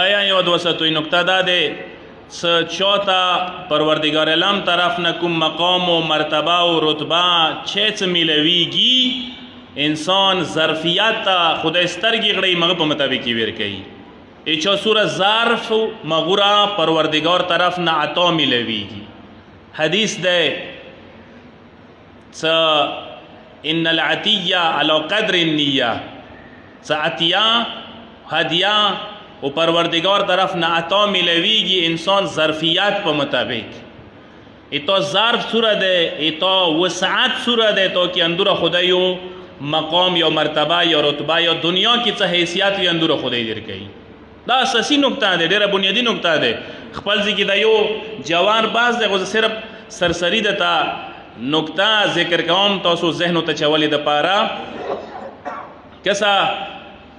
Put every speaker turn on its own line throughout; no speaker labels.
دا یو دوستوی نکته دا ده چاته پروردگار علم طرف نه کوم مقام و مرتبه و رتبه چه میلویگی انسان ظرفیت تا خدای سترگی غړی مغه په مطابقی ور کوي ایچا سوره ظرف مغورا پروردگار طرف نه عطا میلویگی حدیث ده ان العطیه علی قدر النیه عطیه هدیه و پروردگار طرف نه عطا میلویگی انسان ظرفیت په مطابق ایتا ظرف سوره ده ایتا وسعت سوره ده تو که اندور خدایو مقام یا مرتبه یا رتبه یا دنیا کی څه حیثیت وي اندور خدای در کوي دا اساسي نقطه ده ډیره بنیادی نقطه ده خپل ځکه دا یو جوان باز ده غو صرف سرسری ده تا نقطه ذکر کوم تاسو ذهن ته چولې د پاره کسا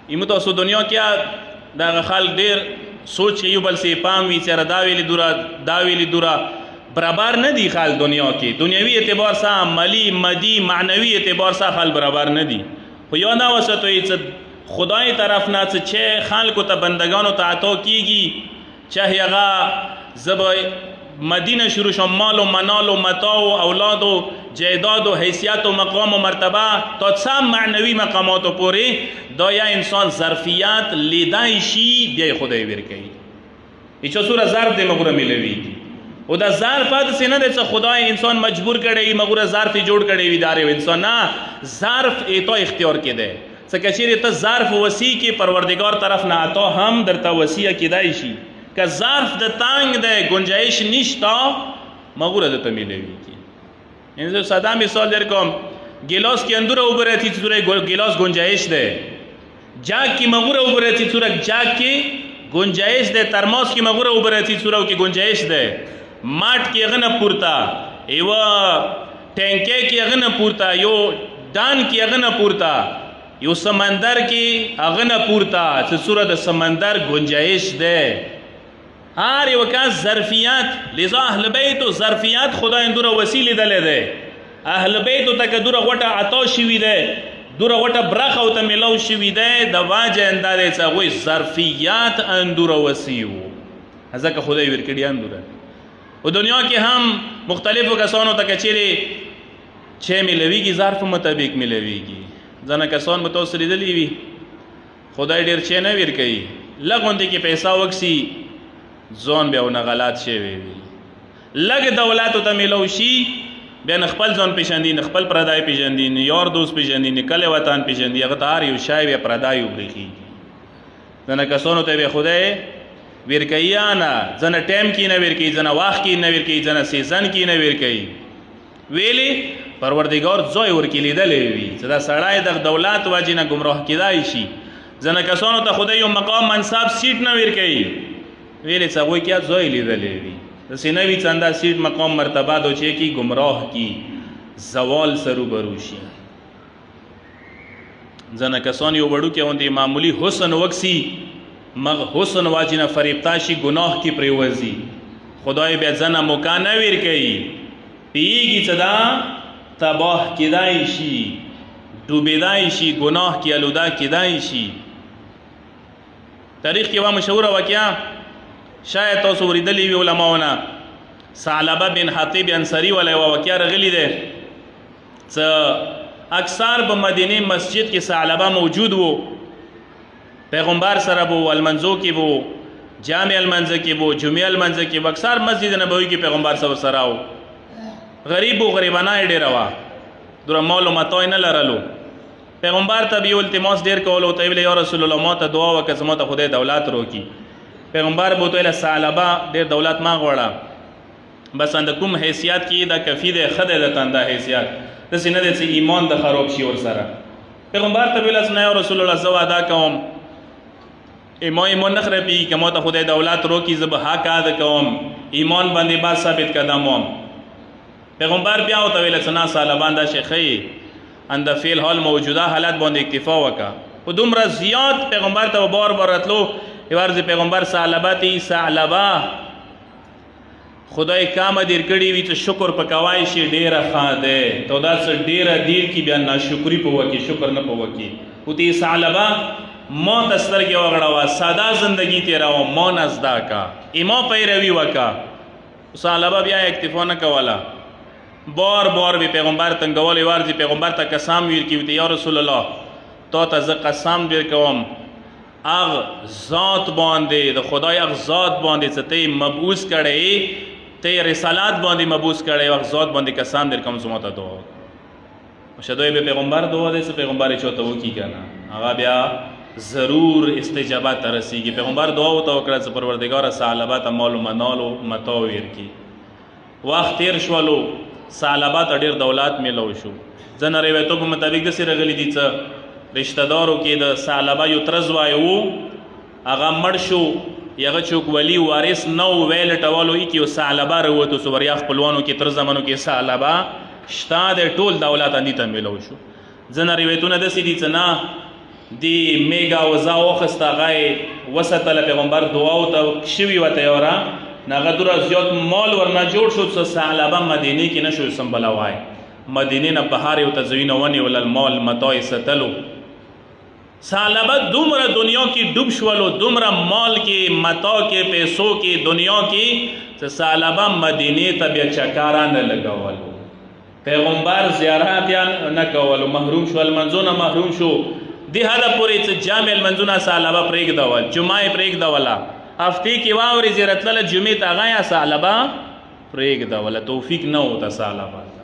ایمو تاسو دنیا کې دا خلک ډیر سوچ یو بل سي پام وی چر دا ویلی دورا برابر نه دی خال دنیا کې دنیوي اعتبار سره عملی مادي معنوي اعتبار سره خال برابر نه دی خو یو دا وسته چې خدای طرف نه چې خلکو ته بندگانو ته عطا کیږي چه هغه زب مدینه شروع شو مال و منال و متاع و اولاد و جایداد و حیثیت و مقام و مرتبه تا تمام معنوی مقامات و پوری دا یا انسان ظرفیت لیدای شی بیای خدای ورکی ایچا سوره ظرف دی مغوره ملویگی و دا ظرف سی نه ده خدای انسان مجبور کرده مغوره ظرفی جوړ کرده وی داره و انسان نه ظرف ایتا اختیار کده سکچیر تا ظرف وسیع کی پروردگار طرف نه عطا هم در تا وسیع کدای شی که ظرف ده تنگ ده گنجایش نیشتا مغوره ده تا میلویگی این ساده مثال در کم گلاس کی اندور اوبرتی صورت گلاس گنجایش ده جاگ کی مغوره اوبرتی صورت جاگ کی گنجایش ده ترماس کی مغوره اوبرتی صورت کی گنجایش ده ماٹ کی اغنه پورتا ایوا ٹینکے کی اغنه پورتا یو دان کی اغنه پورتا یو سمندر کی اغنه پورتا چه صورت سمندر گنجایش ده هر یو کس ظرفیت لذا اهل بیت و ظرفیت خدا اندور وسیله دله ده اهل بیت تک دور غټه عطا شوی ده دور غټه برخه او ته ملو شوی ده د واجه انداره څنګه ظرفیت اندور وسیو ځکه خدای ورکړي اندور او دنیا کې هم مختلفو کسانو ته کچېری چې ملويږي ظرف مطابق ملويږي ځنه کسان متوسل دي وي خدای ډیر چې نه ورکړي لګوندې کې پیسې وکسي ځون بیا ونه غلط شي وي لګ دولت ته ملو شي بیا خپل ځون پیژندین خپل پردای پیژندین یار دوست پیژندین کله وطن پیژندین هغه تار یو شای بیا پردای وبرخي ځنه کسانو ته به خدای ورکړي نه ځنه ټیم کې نه ورکړي ځنه وخت کې نه ورکړي ځنه سیزن کې نه ورکړي ویلي پروردگار زوی ورکی لیدلې وي چې دا سړی د دولت وجې نه گمراه کیدای شي ځنه کسانو ته خدای یو مقام منصب سیټ نه ورکوي ویلې څه هغوی کیا زوی لیدلې وي داسې نه وي چنده سیټ مقام مرتبه دو چې کی گمراه کی زوال سرو برو شي ځنه کسان یو وړوکی غوندې معمولی حسن وکسي مغ حسن واجې نه فریبتا شي ګناه کې پرېوځي خدای بیا ځنه موقع نه ورکوي پیږي چې دا تباه کیدای شي ډوبېدای شي ګناه کې آلوده کیدای شي تاریخ کې یوه مشهوره واقعه شاید تاسو اورېدلې وي علماونه ثعلبه بن حطیب انصاري والا یوه واقعه راغلې ده څه اکثر په مدینه مسجد کې ثعلبه موجود و پیغمبر سره بو المنزو کې بو جامع المنزه کې بو جمعه المنزه کې اکثر مسجد نبوي کې پیغمبر سره و غریب و غریبانه ډیره وه دوره مال و متاع نه لرلو پیغمبر ته به یو التماس ډیر کولو ته ویل یا رسول الله ما ته دعا وکړه زما ته خدای دولت راکړي پیغمبر به ورته ویل ثعلبه ډېر دولت ما غواړه بس اند کوم حیثیت کې دا کفي دی ښه دی درته دا حیثیت داسې نه دی چې ایمان د خراب شي ورسره پیغمبر ته ویل نه یا رسول الله زه وعده کوم ایمان نه خرابېږي که ما ته خدای دولت راکړي زه به حق ادا کوم ایمان باندې بس ثابت قدم وم پیغمبر بیا ورته ویل چې نه ثعلبان دا شی ښیي اند فعل حال موجوده حالت باندې اکتفا وکړه و دومره زیات پیغمبر ته بار بار راتلو یو ورځ پیغمبر ثعلبه ته ثعلبه خدای کامه دیر کړي وي چې شکر پکوای شي ډیره ښه دی ته داسې ډیره دیر کې بیا ناشکري په وکړي شکر نه په وکړي و ته ثعلبه ما ته سترګې وغړوه، ساده زندگی تېروه، ما نه زده کا، اما پیروي وکړه. ثعلبه بیا اکتفا نه کوله، بار بار به پیغمبر تنګولی ورځي، پیغمبر ته قسم ویل کېږي یا رسول الله تا ته زه قسم ډېر کوم اغ ذات باندې، د خدای اغ ذات باندې چې ته یې مبعوث کړی، ته یې رسالات باندې مبعوث کړی، اغ ذات باندې قسم ډېر کوم زما ته دعا وکړه. شدوی به پیغمبر دعا دی، څه پیغمبر یې چاته وکړي که نه هغه بیا ضرور استجابت ته رسیږي. پیغمبر دعا ورته وکړه چې پروردګاره ثعلبه ته مال و منال و متاع ورکړي. وخت تېر شولو، ثعلبه ته ډېر دولت میلو شو. ځینو روایتو په مطابق داسې راغلي دي چې رشته دارو کې د ثعلبه یو ترزوی و، هغه مړ شو، هغه څوک ولی وارث نه و، ویې لټولو یې کې یو ثعلبه راووتو، څو وریا خپلوانو کې تر زمانو کې ثعلبه شته دی، ټول دولت اندې ته میلو شو. ځینې روایتونه داسې دي چې نه دی میږه وزه واخیسته، هغه یې وساتله، پیغمبر دعا ورته شوي وه تیاره، نو هغه دومره زیات مال ورنه جوړ شو چې ثعلبه مدینې کې نه شو سنبلوی. مدینې نه بهر یې ورته ځایونه ونیول، المال متاع یې ستلو. ثعلبه دومره دنیا کې ډوب شولو، دومره مال کې، متاع کې، پیسو کې، دنیا کې، چې ثعلبه مدینې ته بیا چکره نه لګولو، پیغمبر زیارت یې نه کولو، محروم شو، لمنځونه محروم شو. دې حده پورې چې جامع لمنځونه ثعلبه پرېږدول، جمعه یې پرېږدوله، هفتې کې واورې زیره تلله جمعې ته هغه یې ثعلبه پرېږدوله، توفیق نه و ته ثعلبه ته.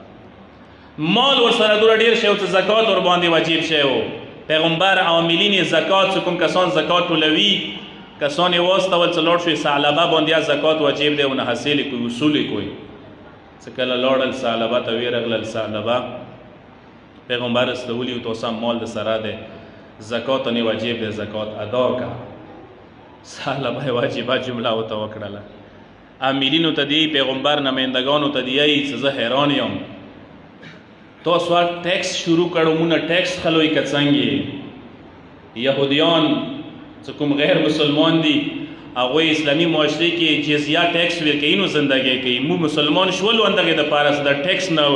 مال ورسره دومره ډېر شی و چې زکات ورباندې واجب شی و. پیغمبر عاملین زکات چې کوم کسان زکات ټولوي، کسان یې واستول چې لاړ شوی ثعلبه باندې زکات واجب دی، ونه حاصل یې کوي، اصول یې کوي. چې کله لاړل ثعلبه ته ویرغلل، ثعلبه پیغمبر استولی و تاسو مال د سره دی، زکات نه واجب دی، زکات ادا کا. ثعلبه واجبه جمله ورته وکړله. عاملینو ته دی، پیغمبر نمایندګانو ته دی چې زه حیران یم، تاسو ټیکس شروع کړو، مونږ ټیکس خلوی که څنګه یهودیان چې کوم غیر مسلمان دي هغوی اسلامي معاشرې کې جزیه ټیکس ورکوي، نو زندګۍ کوي. موږ مسلمان شولو اندغې دپاره چې د ټیکس نه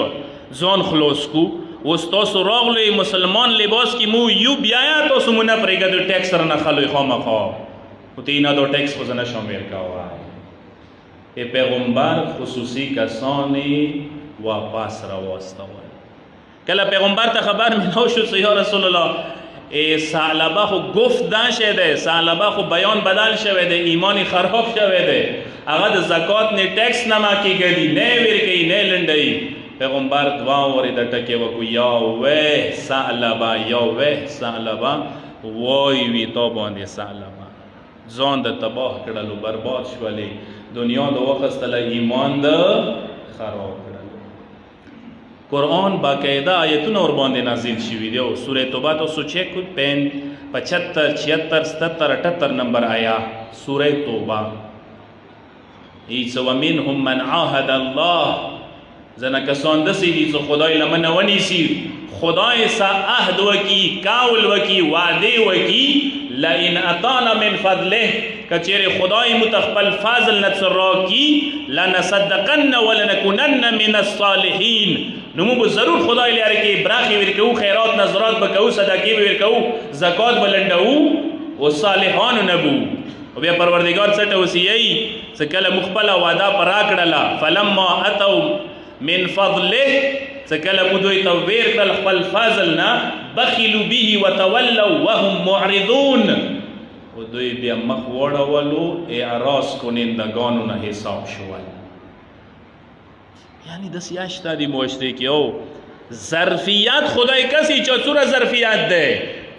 ځان خلاص کو. اوس تاسو راغلئ مسلمان لباس کې مو یو بیا تاسو مو نه پرېږدو ټیکس سره نه خلوی خامخا، خو ته نه دا ټیکس خو زه نشم ورکوی. پیغمبر خصوصي کسان یې واپس راواستول. کله پیغمبر ته خبر میلاو شو چې یا رسول الله ثعلبه خو گفت دا شی دی، ثعلبه خو بیان بدل شوی دی، ایمانی خراب شوی دی، هغه د زکات نه ټیکس نه ماکېږي، نه ورکوي، نه لنډوي. پیغمبر دعا ورې د ټکې وکړو، یا ویح ثعلبه، یا ویح ثعلبه، وای وي تا باندې ثعلبه، ځان د تباه کړلو، برباد شولې، دنیا د واخیستله، ایمان د خراب کړلو. قرآن باقاعده آیتونه ورباندې نازل شوي دي. او سوره توبه تاسو چیک کړئ، 75 76 77 78 نمبر آیا سوره توبه. ایڅ ومنهم من عاهد الله، ځنه کسان داسې دي چې خدای له منه ونیسي، خدای سره عهد وکړي، قول وکړي، وعدې وکړي، لئن اعطانا من فضله، کچېرې خدای مو ته خپل فضل نه څه راکړي، لنصدقن ولنکونن من الصالحین، نو موږ به ضرور خدای لاره کې براخې ورکوو، خیرات نظرات به کوو، صدقې به ورکوو، زکات به لنډوو، او صالحانو نه بو. او بیا پروردګار څه ته وصیوي چې کله موږ خپله وعده په راکړله، فلما اتوا من فضله، چې کله موږ دوی ته ویر کړل خپل فضل نه، بخلوا به وتولوا وهم معرضون، او دوی بیا مخ واړولو، اعراض کنندگانو نه حساب شول. یعنی داسې اشته دي معاشرې کې. او ظرفیت خدای کسي چې څومره ظرفیت دی،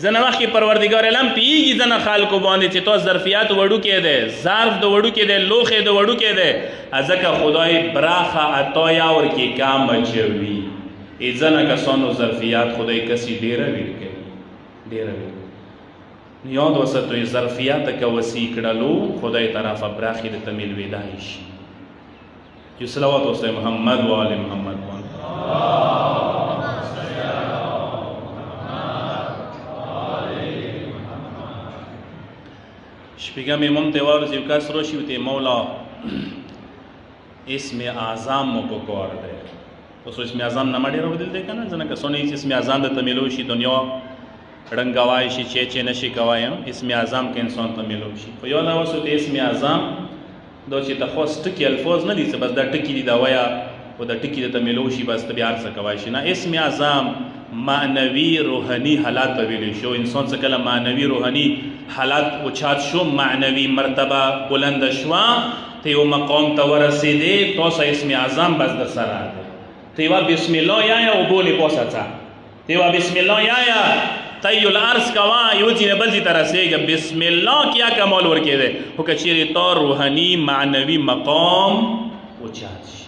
ځنه وخت کې پروردګار علم پوهېږي ځنه خلکو باندې چې تا ظرفیت وړوکی دی، ظرف د وړوکی دی، لوښی د وړوکی دی، ځکه خدای براخه عطایا ورکې کام اچوي. ځنه کسانو ظرفیت خدای کسي ډېره ورکوي، ډېره ورکوي. یاد وساتئ ظرفیت که وسیع کړلو خدای طرفه براخې درته میلوېدای شي. جو صلوات وسلم محمد و آل محمد و شپږم امام ته وارز یو کس راشي وته مولا اسم اعظم مو پکار دی. اوس اسم اعظم نه مړی راوړل دی کنه، ځنه کسونه اسم اعظم د تمیلو شي دنیا ړنګوای شي چې نشي کوای اسم اعظم کې انسان ته ملو شي خو یو دا وسو ته اسم اعظم دا چې ته خاص ټکي الفاظ نه دي چې بس دا ټکي دي دا ویا او دا ټکي ته ملو شي بس ته بیا څه کوای شي نه اسم اعظم معنوي روحاني حالات ته ویل شو انسان څخه کله معنوي روحاني حالات اوچات شو معنوي مرتبه بلند شو ته یو مقام ته ورسېدې تاسو اسم اعظم بس در سره ته وا بسم الله یا او بولی پوساته ته وا بسم الله یا طی الارض کوا یو چې بل دي ترسېګ بسم الله کیا کمال ورکې ده او کچېری تو روحاني معنوي مقام اوچات شي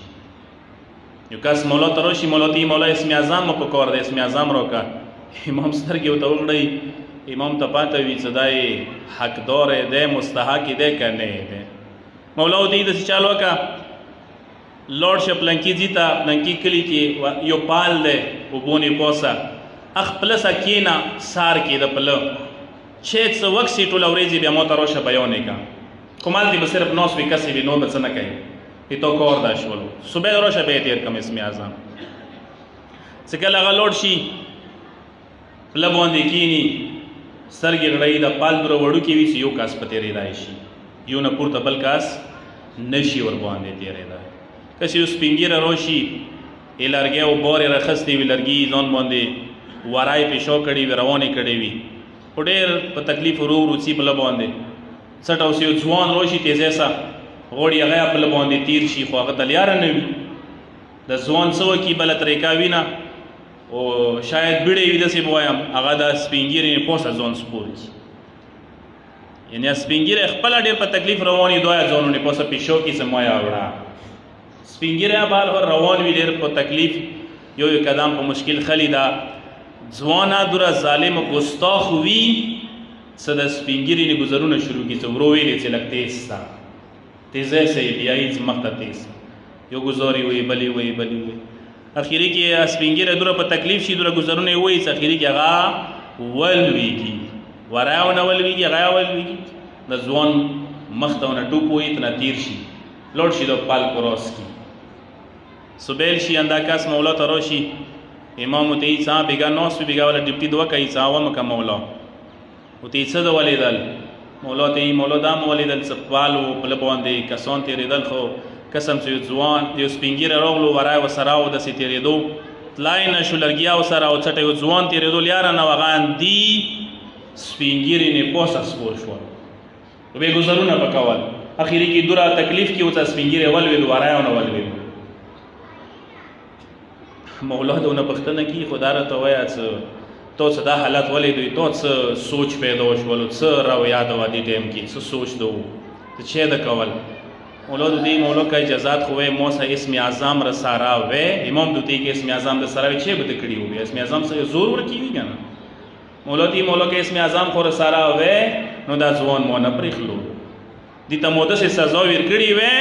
یو کس مولا تروشي مولا تی مولا اسم اعظم په کور ده اسم اعظم روکا امام سترګې وته وګړي امام ته پاته وی صداي حقدار ده مستحق ده کنه ده مولا دې د چالو کا لورډ شپ لنکی جیتا لنکی کلی کې یو پال ده وبونی پوسا خپل سکینا سار کې د پله چې څو وخت ټول اورېږي بیا مو ته روشه بیانې کا کومال دی به صرف نوس وی کسې وي نو به څه نه کوي ای تو کور دا شولو صبح روشه به تیر کم اسم اعظم چې کله هغه لوډ شي پله باندې کینی سترګې غړوي د پال دوره وړوکې وي چې یو کاس په تېرېدای شي یو نه پورته بل کاس نشي ور باندې تېرېدای کس یو سپین ږیره راشي ای لرګی او بورې راخستې وي لرګي ځان باندې ورای پیشو کړي وي روانې کړي وي خو ډېر په تکلیف ورو ورو څي پله باندې څټ اوس یو ځوان راشي تیزی سه غوړي هغه پله باندې تیر شي خو هغه ته لیاره نه وي د ځوان څه وکړي بله طریقه وینه او شاید بیړې وي داسې به وایم هغه د سپین ږیرې نه پوسه ځان سپور کړي یعنې سپین ږیری خپله ډېر په تکلیف روان وي دوی ځانونه پوسه پیشو کړي څه مایه وړه سپین ږیری بهر روان وي ډېر په تکلیف یو یو قدم په مشکل خلی ده ځوانه دوره ظالم ګستاخ وي څه د سپین ږیري نه ګزرونه شروع کړي څه ورو ویلې چې لږ تیز سته تیزی سه یې بیا یې ځمخ ته تیز یو ګزاري وي بلې وي بلې وي اخري کې سپین ږیری دوره په تکلیف شي دوره ګزرونه یې وایي چې اخري کې هغه ولویږي ورایونه ولویږي هغه ولویږي د ځوان مخ ته ونه ټوپ وایي تنه تیر شي لوډ شي د پال کراس کړي سبیل شي اندا کس مولا ته راشي امام ته یې څه بیګا نوس بیګا ولا ډیپټي دوه کوي څه ومه که مولا او ته یې څه د ولیدل مولا ته یې مولا دا مو ولیدل څه پالو پله باندې کسان تېرېدل خو قسم چې یو ځوان یو سپین ږیری راغلو ورای ورسره او داسې تېرېدو تلای نه شو لرګیا ورسره او څټه یو ځوان تېرېدو لیاره نه هغه اندي سپین ږیري نه پوسه سپور شول بې ګزرونه به کول اخري کې دوره تکلیف کې ورته سپین ږیری ولوېدو ورای ونه ولوېدو مولا دونه پښتنه کی خدا را ته وایه څه تو څه دا حالت ولې دوی تو څه سوچ پیدا شولو څه رویا ده دې ټایم کې څه سوچ ده ته چې ده کول مولا دو دی مولا کا اجازات خوې موسا اسم اعظم را سارا وې امام دو تی کې اسم اعظم د سره چې به کړی وي اسم اعظم سره زور ورکی وی کنه مولا دی مولا کې اسم اعظم خو را سارا وې نو دا ځوان مو نه پرخلو دي ته موده سه سزا ور کړی وې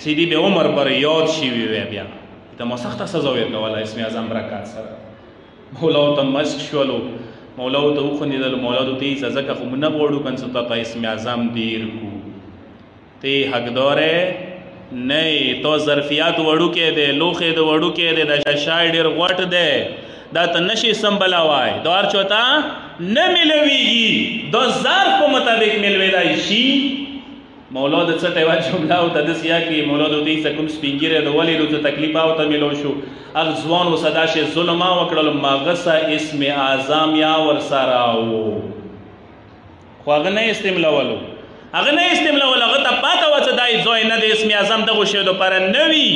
چې دی به عمر پر یاد شي وي بیا ته مو سخته سزا ور کوله اسم اعظم برکات سره مولا ته مشک شولو مولا ته خوندل مولا ته سزا کا خو نه وړو کنه ته اسم اعظم دیر کو ته حقدار نه تو ظرفیات وړو کې ده لوخه ده وړو کې ده د شای ډیر غټ ده دا ته نشي سمبلا وای دوار چوتا نه ملويږي دو ظرف په مطابق ملوي شي مولا د څه ته وا جمله او د سیا کې مولا د دې څخه کوم سپینګره د ولې د تکلیف او ته ملو شو اغ ځوان و صدا شه ظلم وکړل ماغسا اسم اعظم یا ور سراو خو هغه نه استعمالولو هغه نه استعمالول هغه ته پاته و چې دای زوی نه د اسم اعظم دغه شی د پر نوی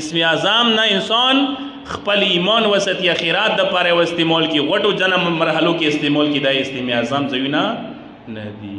اسم اعظم نه انسان خپل ایمان وسط اخرات د پر استعمال کی غټو جنم مرحلو کې استعمال کی د اسم اعظم زوی نه دی